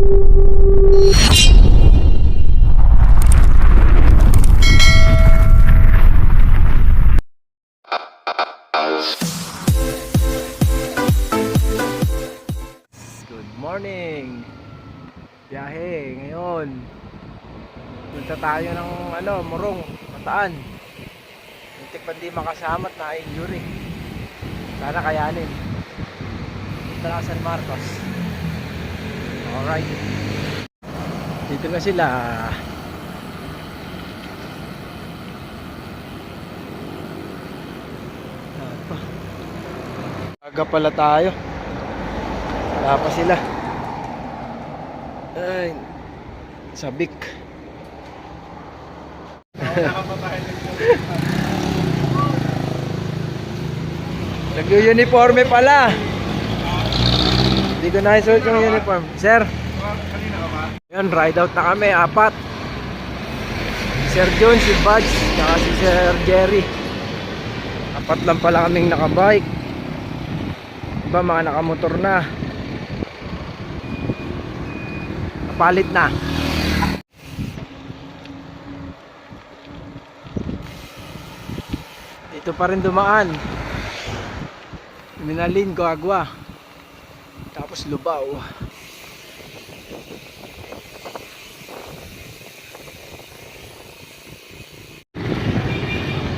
Good morning. Biyahe ngayon. Punta tayo ng Morong, Bataan. Muntik pa di makasama at na-injury. Sana kayanin. Punta na San Marcos. Alright. Dito na sila. Aga pala tayo. Wala pa sila. Ay, sabik. Nag-uniforme pala. Hindi ko na-suot yung uniform. Sir, yun, ride out na kami, 4. Si Sir John, si Buds, saka si Sir Jerry. 4 lang pala kaming nakabike. Iba mga nakamotor na. Palit na. Ito pa rin dumaan. Minalin, Guagua. Tapos Lubao.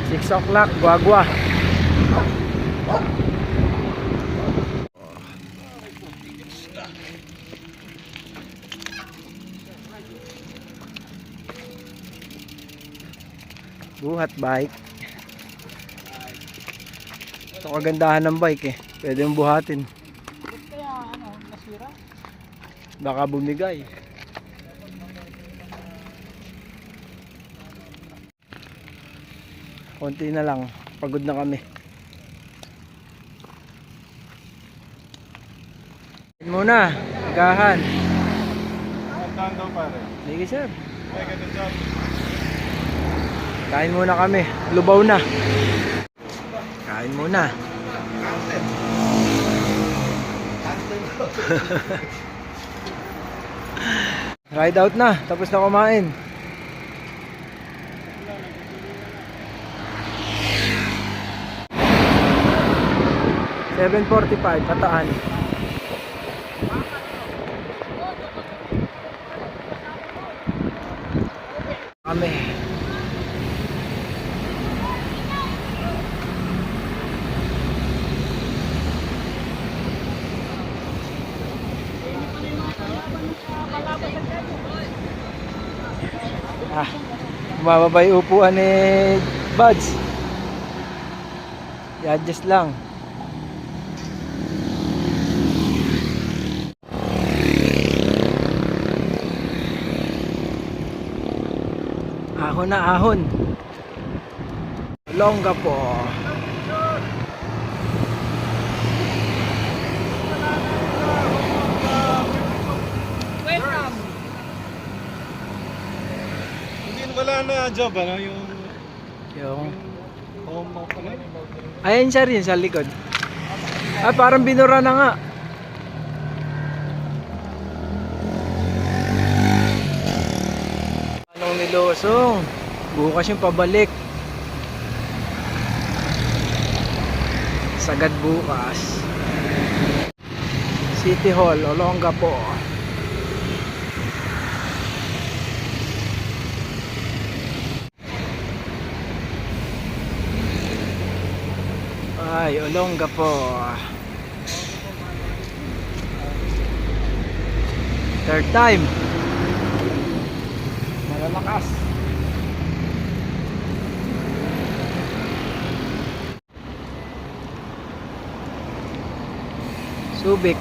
Six o'clock, Guagua. Buhat bike. Ito kagandahan ng bike eh. Pwede mong buhatin. Kaya nasira? Baka bumigay. Konti na lang. Pagod na kami. Muna. Agahan. Saan daw pare? Sige sir. May ganun job. Kain muna kami. Lubaw na. Kain muna. Ride out na. Tapos na kumain. $7.45 Bataan. Kami. Bumababa yung upuan ni Buds. I-adjust lang. Ahon na ahon. Longga po. Welcome! Wala na job yung Yung home ano? ayan siya rin sa likod. Ah, parang binura na nga. Anong nilusong? Bukas yung pabalik. Sagad bukas. City Hall, Olongapo. Ay, Olongapo. Third time. Malalakas. Subic.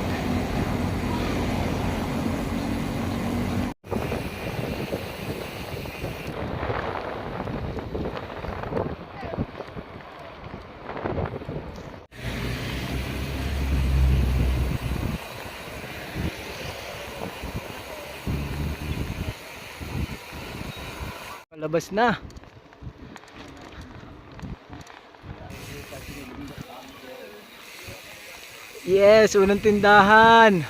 Palabas na. Yes, unang tindahan.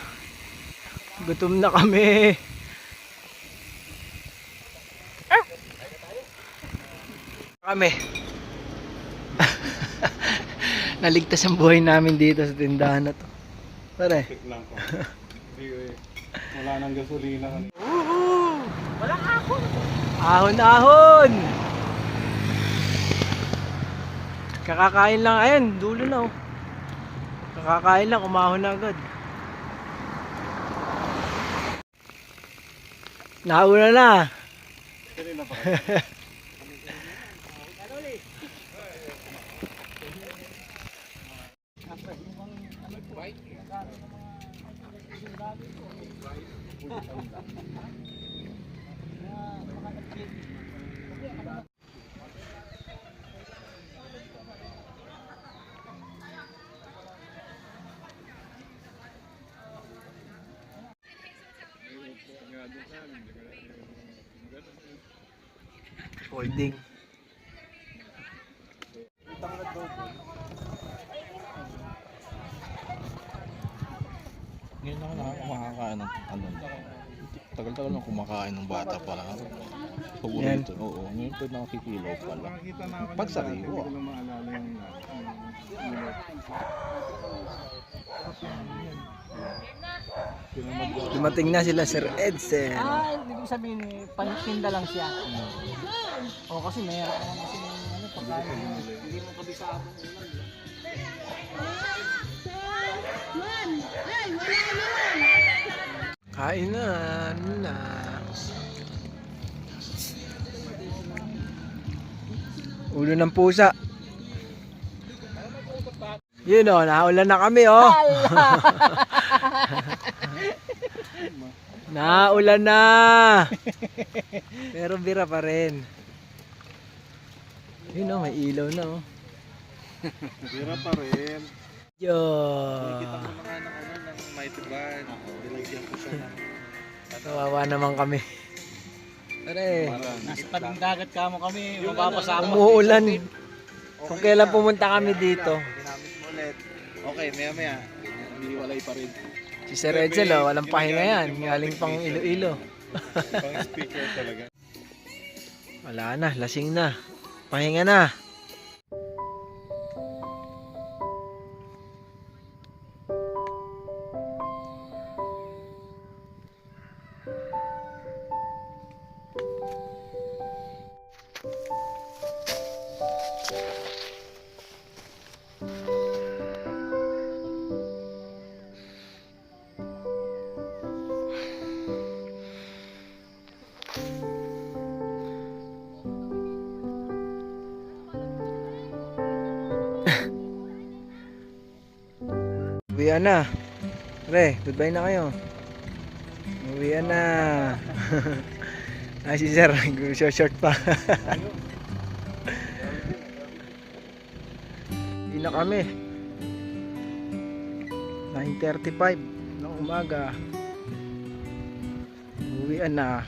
Gutom na kami. Kami. Naligtas ang buhay namin dito sa tindahan na to. Pare. Tik lang po. Wala nang gasolina. Walang ako. Ahon-ahon. Kakakain lang. Ayan, dulo na oh. Kakakain lang, umahon na agad. Nauna na. Kanina pa. Holding. Ngayon ako kumakain ng ano. Tagal-tagal na kumakain ng bata pa lang ako. Paborito. Oo, ngayon ko nakikilaw pala. Nakakita na ako Pag niyan sariwa. dati, hindi ko lang maalala yung Dumating na sila Sir Edsel. Ibig sabihin, panitinda lang siya. O kasi mayroon ka naman kasi ano, pagkain mo, hindi mo kabisado ng ulan. Kain na, ano na. Ulo ng pusa. Yun o, naulan na kami oh. Naulan na. Pero bira pa rin. Yun o, may ilaw na oh. Bira pa rin. Yo. Kita mo na nga ng ano, ng mighty band. Nilagyan ko siya ng Kawawa naman kami. Pare, Nasa tabing dagat ka mo kami, mapapasama. umuulan. Kung kailan pumunta kami dito. ginamit mo ulit. Okay, maya-maya. Hindi walay pa rin. Si Sir Edsel oh, walang pahinga yan. Galing pang Iloilo. Pang speaker talaga. Wala na, lasing na. Pahinga na. Uwian na. Pre, goodbye na kayo. Uwian na. Ay si Sir, short pa. Hindi na kami. 9:35 ng umaga. Uwian na.